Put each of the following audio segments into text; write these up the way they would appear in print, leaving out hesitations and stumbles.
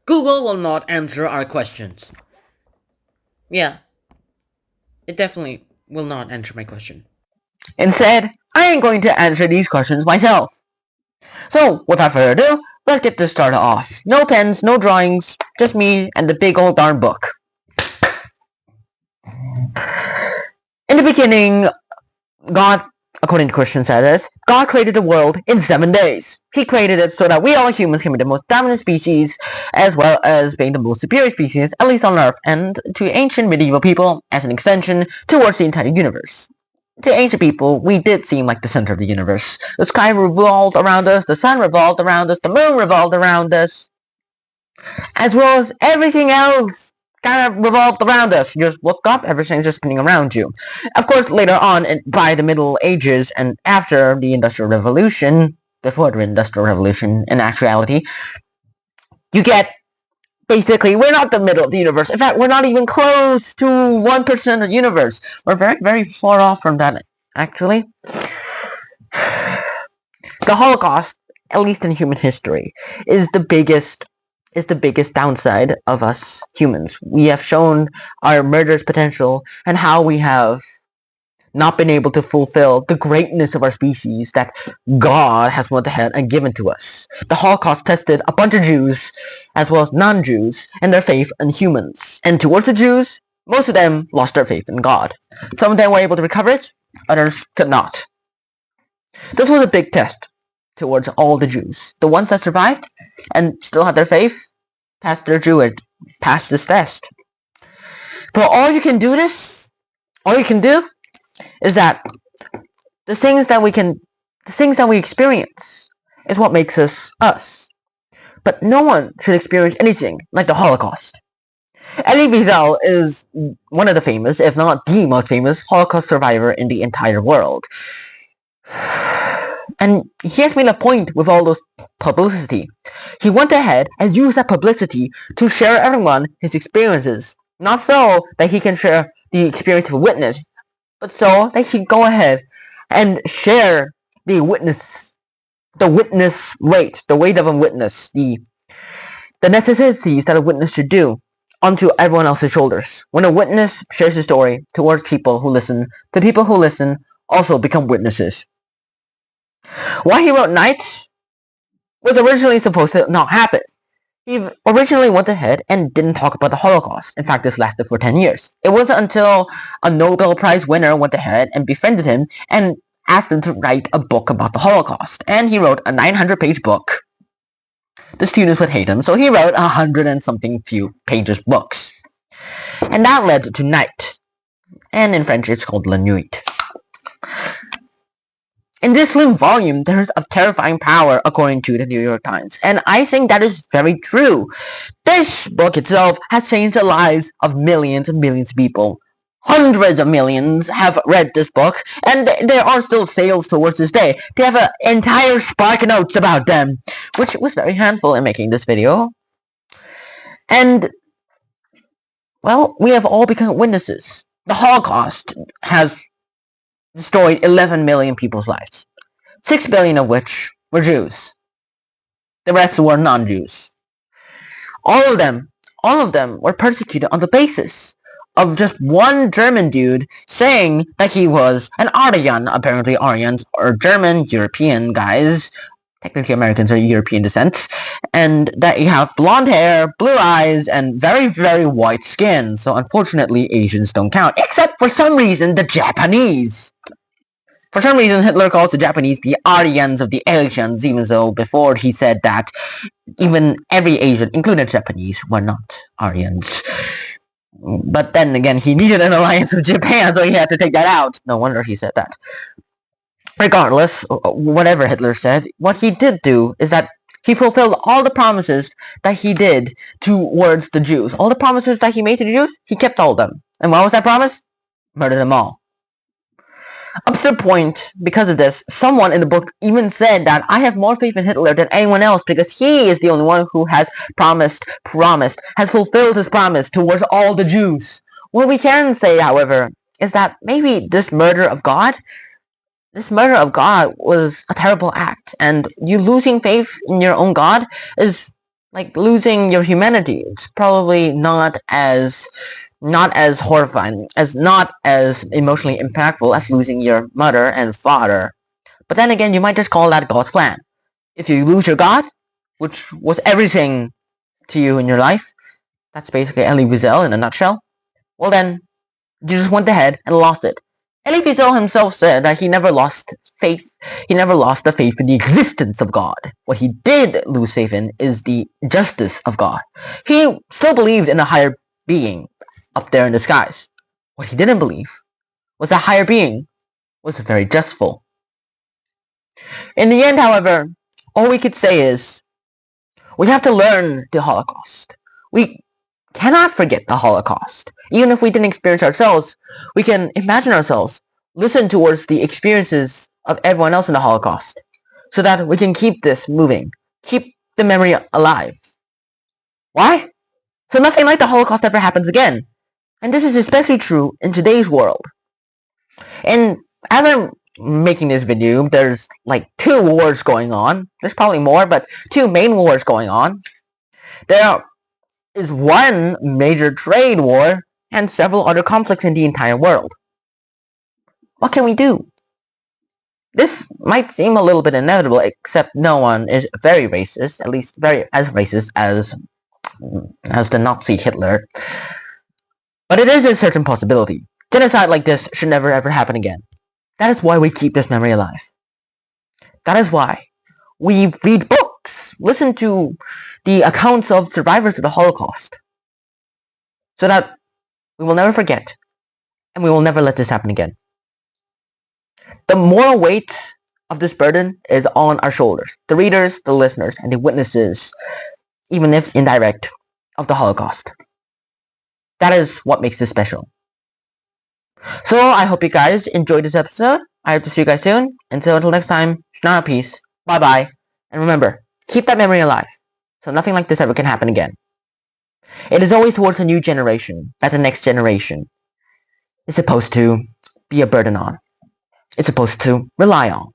Google will not answer our questions. Yeah, it definitely will not answer my question. Instead, I am going to answer these questions myself. So, without further ado, let's get this started off. No pens, no drawings, just me and the big old darn book. In the beginning, God, according to Christian status, God created the world in 7 days. He created it so that we all humans can be the most dominant species, as well as being the most superior species, at least on Earth, and to ancient medieval people, as an extension, towards the entire universe. To ancient people, we did seem like the center of the universe. The sky revolved around us, the sun revolved around us, the moon revolved around us, as well as everything else kind of revolved around us. You just woke up, everything's just spinning around you. Of course, later on, by the Middle Ages and after the Industrial Revolution, before the Industrial Revolution in actuality, you get, basically, we're not the middle of the universe. In fact, we're not even close to 1% of the universe. We're very, very far off from that, actually. The Holocaust, at least in human history, is the biggest downside of us humans. We have shown our murderous potential and how we have not been able to fulfill the greatness of our species that God has went ahead and given to us. The Holocaust tested a bunch of Jews, as well as non-Jews, and their faith in humans. And towards the Jews, most of them lost their faith in God. Some of them were able to recover it, others could not. This was a big test towards all the Jews. The ones that survived and still had their faith passed their Jewish, passed this test. But all you can do is that the things that we experience is what makes us us. But no one should experience anything like the Holocaust. ELIE Wiesel is one of the famous, if not the most famous, Holocaust survivor in the entire world. And he has made a point with all those publicity. He went ahead and used that publicity to share everyone his experiences. Not so that he can share the experience of a witness, but so that he can go ahead and share the witness rate, the weight of a witness, the necessities that a witness should do onto everyone else's shoulders. When a witness shares his story towards people who listen, the people who listen also become witnesses. Why he wrote Night was originally supposed to not happen. He originally went ahead and didn't talk about the Holocaust. In fact, this lasted for 10 years. It wasn't until a Nobel Prize winner went ahead and befriended him and asked him to write a book about the Holocaust. And he wrote a 900-page book. The students would hate him, so he wrote 100 and something few pages books. And that led to Night. And in French, it's called La Nuit. In this slim volume, there is a terrifying power, according to the New York Times, and I think that is very true. This book itself has changed the lives of millions and millions of people. Hundreds of millions have read this book, and there are still sales towards this day. They have an entire Spark Notes about them, which was very handful in making this video. And, well, we have all become witnesses. The Holocaust has destroyed 11 million people's lives, 6 billion of which were Jews. The rest were non-Jews. All of them were persecuted on the basis of just one German dude saying that he was an Aryan. Apparently Aryans are German, European guys. Technically Americans are European descent. And that you have blonde hair, blue eyes, and very, very white skin. So unfortunately Asians don't count. Except for some reason the Japanese. For some reason, Hitler calls the Japanese the Aryans of the Asians, even though before he said that even every Asian, including the Japanese, were not Aryans. But then again, he needed an alliance with Japan, so he had to take that out. No wonder he said that. Regardless, whatever Hitler said, what he did do is that he fulfilled all the promises that he did towards the Jews. All the promises that he made to the Jews, he kept all of them. And what was that promise? Murder them all. Up to the point, because of this, someone in the book even said that I have more faith in Hitler than anyone else because he is the only one who has has fulfilled his promise towards all the Jews. What we can say, however, is that maybe this murder of God was a terrible act, and you losing faith in your own God is like losing your humanity. It's probably not as horrifying, not as emotionally impactful as losing your mother and father. But then again, you might just call that God's plan. If you lose your God, which was everything to you in your life, that's basically ELIE WIESEL in a nutshell, well then, you just went ahead and lost it. ELIE WIESEL himself said that he never lost faith. He never lost the faith in the existence of God. What he did lose faith in is the justice of God. He still believed in a higher being up there in the skies. What he didn't believe was that higher being was very justful. In the end, however, all we could say is we have to learn the Holocaust. We cannot forget the Holocaust. Even if we didn't experience ourselves, we can imagine ourselves, listen towards the experiences of everyone else in the Holocaust, so that we can keep this moving, keep the memory alive. Why? So nothing like the Holocaust ever happens again. And this is especially true in today's world. And as I'm making this video, there's like 2 wars going on. There's probably more, but 2 main wars going on. There is one major trade war and several other conflicts in the entire world. What can we do? This might seem a little bit inevitable, except no one is very racist, at least very as racist as the Nazi Hitler. But it is a certain possibility. Genocide like this should never ever happen again. That is why we keep this memory alive. That is why we read books, listen to the accounts of survivors of the Holocaust, so that we will never forget, and we will never let this happen again. The moral weight of this burden is on our shoulders, the readers, the listeners, and the witnesses, even if indirect, of the Holocaust. That is what makes this special. So I hope you guys enjoyed this episode. I hope to see you guys soon. And so until next time, Shana peace, bye bye, and remember, keep that memory alive, so nothing like this ever can happen again. It is always towards a new generation that the next generation is supposed to be a burden on. It's supposed to rely on.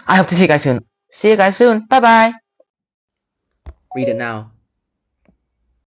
I hope to see you guys soon. See you guys soon. Bye bye. Read it now.